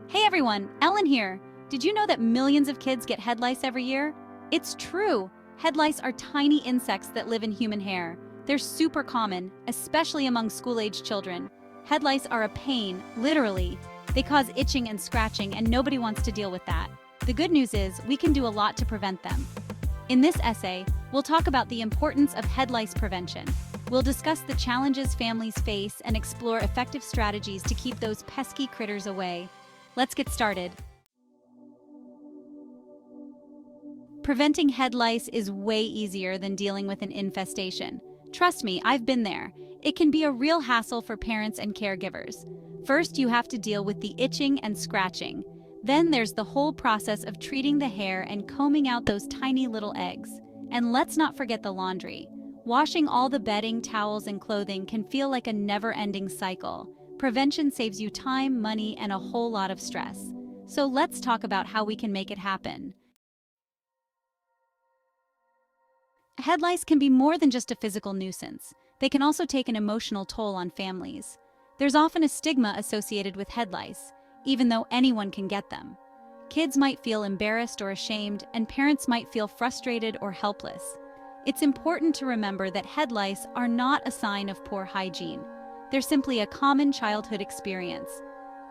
Hey everyone, Ellen here. Did you know that millions of kids get head lice every year? It's true. Head lice are tiny insects that live in human hair. They're super common, especially among school-aged children. Head lice are a pain, literally. They cause itching and scratching, and nobody wants to deal with that. The good news is we can do a lot to prevent them. In this essay, we'll talk about the importance of head lice prevention. We'll discuss the challenges families face and explore effective strategies to keep those pesky critters away. Let's get started. Preventing head lice is way easier than dealing with an infestation. Trust me, I've been there. It can be a real hassle for parents and caregivers. First, you have to deal with the itching and scratching. Then there's the whole process of treating the hair and combing out those tiny little eggs. And let's not forget the laundry. Washing all the bedding, towels, and clothing can feel like a never-ending cycle. Prevention saves you time, money, and a whole lot of stress. So let's talk about how we can make it happen. Head lice can be more than just a physical nuisance. They can also take an emotional toll on families. There's often a stigma associated with head lice, even though anyone can get them. Kids might feel embarrassed or ashamed, and parents might feel frustrated or helpless. It's important to remember that head lice are not a sign of poor hygiene. They're simply a common childhood experience.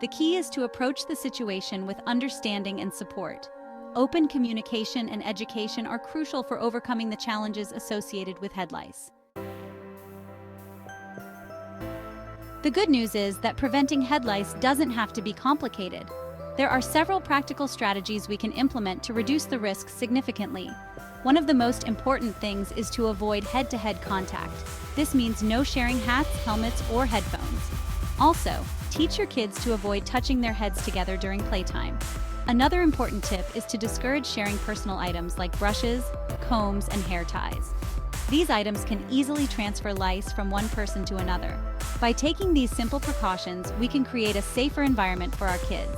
The key is to approach the situation with understanding and support. Open communication and education are crucial for overcoming the challenges associated with head lice. The good news is that preventing head lice doesn't have to be complicated. There are several practical strategies we can implement to reduce the risk significantly. One of the most important things is to avoid head-to-head contact. This means no sharing hats, helmets, or headphones. Also, teach your kids to avoid touching their heads together during playtime. Another important tip is to discourage sharing personal items like brushes, combs, and hair ties. These items can easily transfer lice from one person to another. By taking these simple precautions, we can create a safer environment for our kids.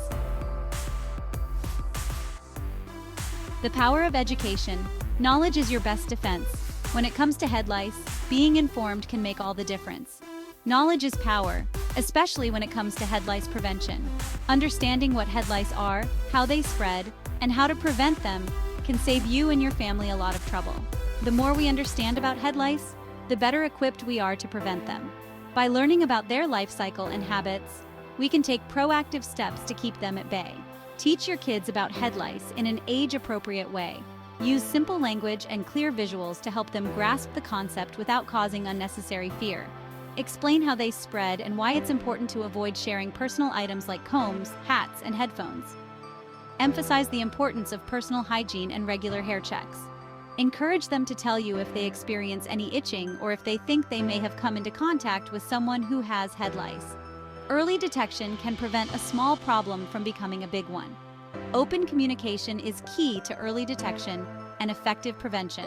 The power of education. Knowledge is your best defense. When it comes to head lice, being informed can make all the difference. Knowledge is power, especially when it comes to head lice prevention. Understanding what head lice are, how they spread, and how to prevent them can save you and your family a lot of trouble. The more we understand about head lice, the better equipped we are to prevent them. By learning about their life cycle and habits, we can take proactive steps to keep them at bay. Teach your kids about head lice in an age-appropriate way. Use simple language and clear visuals to help them grasp the concept without causing unnecessary fear. Explain how they spread and why it's important to avoid sharing personal items like combs, hats, and headphones. Emphasize the importance of personal hygiene and regular hair checks. Encourage them to tell you if they experience any itching or if they think they may have come into contact with someone who has head lice. Early detection can prevent a small problem from becoming a big one. Open communication is key to early detection and effective prevention.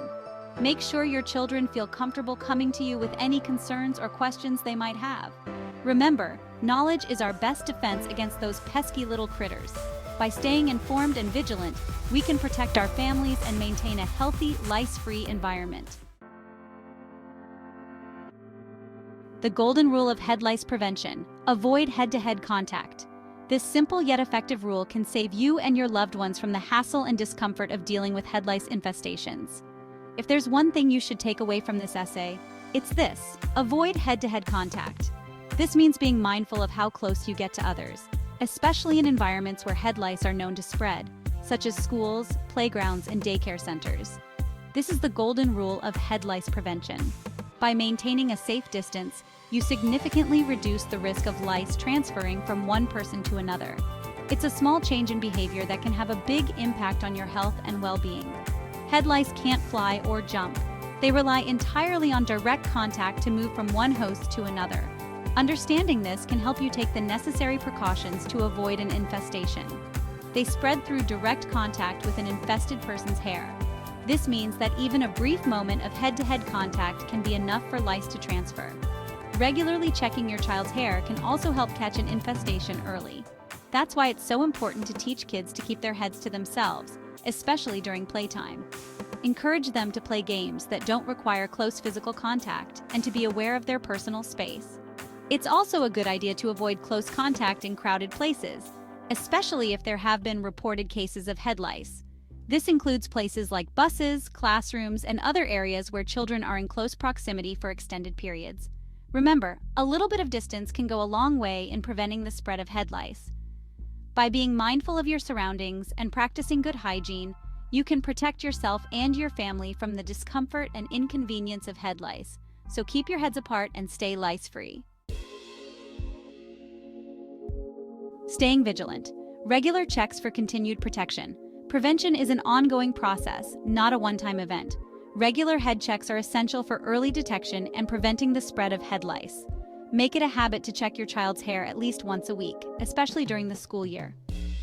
Make sure your children feel comfortable coming to you with any concerns or questions they might have. Remember, knowledge is our best defense against those pesky little critters. By staying informed and vigilant, we can protect our families and maintain a healthy, lice-free environment. The golden rule of head lice prevention: avoid head-to-head contact. This simple yet effective rule can save you and your loved ones from the hassle and discomfort of dealing with head lice infestations. If there's one thing you should take away from this essay, it's this: avoid head-to-head contact. This means being mindful of how close you get to others, especially in environments where head lice are known to spread, such as schools, playgrounds, and daycare centers. This is the golden rule of head lice prevention. By maintaining a safe distance, you significantly reduce the risk of lice transferring from one person to another. It's a small change in behavior that can have a big impact on your health and well-being. Head lice can't fly or jump. They rely entirely on direct contact to move from one host to another. Understanding this can help you take the necessary precautions to avoid an infestation. They spread through direct contact with an infested person's hair. This means that even a brief moment of head-to-head contact can be enough for lice to transfer. Regularly checking your child's hair can also help catch an infestation early. That's why it's so important to teach kids to keep their heads to themselves, especially during playtime. Encourage them to play games that don't require close physical contact and to be aware of their personal space. It's also a good idea to avoid close contact in crowded places, especially if there have been reported cases of head lice. This includes places like buses, classrooms, and other areas where children are in close proximity for extended periods. Remember, a little bit of distance can go a long way in preventing the spread of head lice. By being mindful of your surroundings and practicing good hygiene, you can protect yourself and your family from the discomfort and inconvenience of head lice. So keep your heads apart and stay lice-free. Staying vigilant. Regular checks for continued protection. Prevention is an ongoing process, not a one-time event. Regular head checks are essential for early detection and preventing the spread of head lice. Make it a habit to check your child's hair at least once a week, especially during the school year.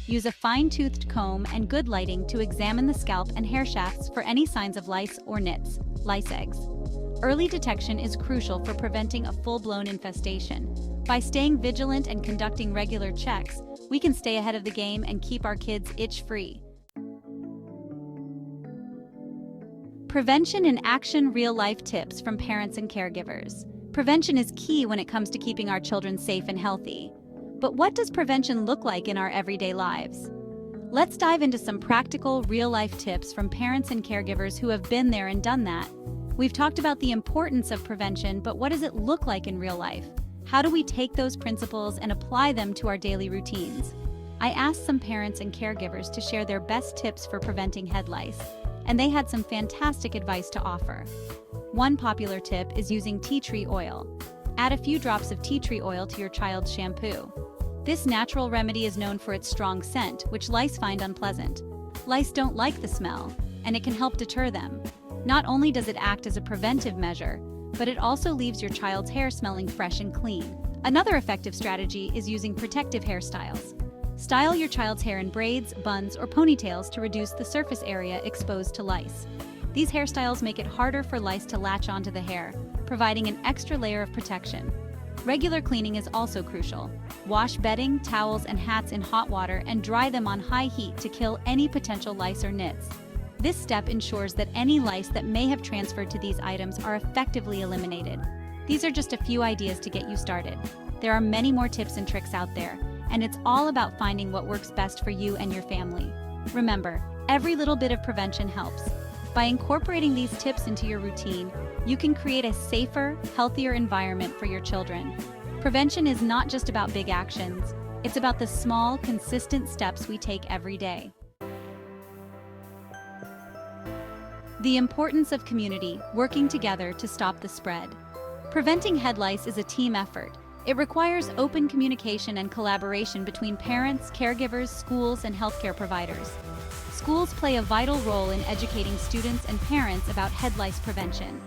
Use a fine-toothed comb and good lighting to examine the scalp and hair shafts for any signs of lice or nits, lice eggs. Early detection is crucial for preventing a full-blown infestation. By staying vigilant and conducting regular checks, we can stay ahead of the game and keep our kids itch-free. Prevention in action, real-life tips from parents and caregivers. Prevention is key when it comes to keeping our children safe and healthy. But what does prevention look like in our everyday lives? Let's dive into some practical, real-life tips from parents and caregivers who have been there and done that. We've talked about the importance of prevention, but what does it look like in real life? How do we take those principles and apply them to our daily routines? I asked some parents and caregivers to share their best tips for preventing head lice, and they had some fantastic advice to offer. One popular tip is using tea tree oil. Add a few drops of tea tree oil to your child's shampoo. This natural remedy is known for its strong scent, which lice find unpleasant. Lice don't like the smell, and it can help deter them. Not only does it act as a preventive measure, but it also leaves your child's hair smelling fresh and clean. Another effective strategy is using protective hairstyles. Style your child's hair in braids, buns, or ponytails to reduce the surface area exposed to lice. These hairstyles make it harder for lice to latch onto the hair, providing an extra layer of protection. Regular cleaning is also crucial. Wash bedding, towels, and hats in hot water and dry them on high heat to kill any potential lice or nits. This step ensures that any lice that may have transferred to these items are effectively eliminated. These are just a few ideas to get you started. There are many more tips and tricks out there, and it's all about finding what works best for you and your family. Remember, every little bit of prevention helps. By incorporating these tips into your routine, you can create a safer, healthier environment for your children. Prevention is not just about big actions, it's about the small, consistent steps we take every day. The importance of community working together to stop the spread. Preventing head lice is a team effort. It requires open communication and collaboration between parents, caregivers, schools, and healthcare providers. Schools play a vital role in educating students and parents about head lice prevention.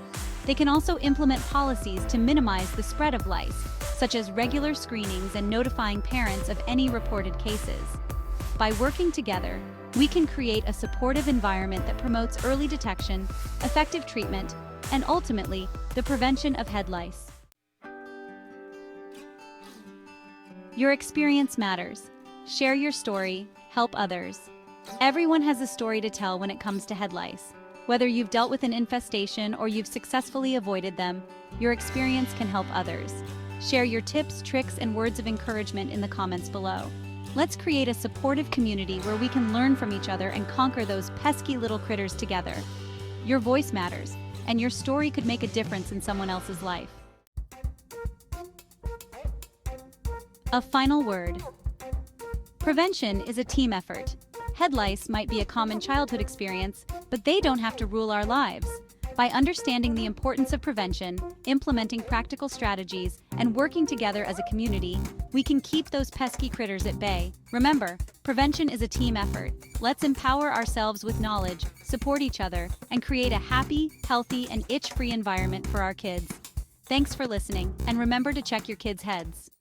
They can also implement policies to minimize the spread of lice, such as regular screenings and notifying parents of any reported cases. By working together, we can create a supportive environment that promotes early detection, effective treatment, and ultimately, the prevention of head lice. Your experience matters. Share your story, help others. Everyone has a story to tell when it comes to head lice. Whether you've dealt with an infestation or you've successfully avoided them, your experience can help others. Share your tips, tricks, and words of encouragement in the comments below. Let's create a supportive community where we can learn from each other and conquer those pesky little critters together. Your voice matters, and your story could make a difference in someone else's life. A final word. Prevention is a team effort. Head lice might be a common childhood experience, but they don't have to rule our lives. By understanding the importance of prevention, implementing practical strategies, and working together as a community, we can keep those pesky critters at bay. Remember, prevention is a team effort. Let's empower ourselves with knowledge, support each other, and create a happy, healthy, and itch-free environment for our kids. Thanks for listening, and remember to check your kids' heads.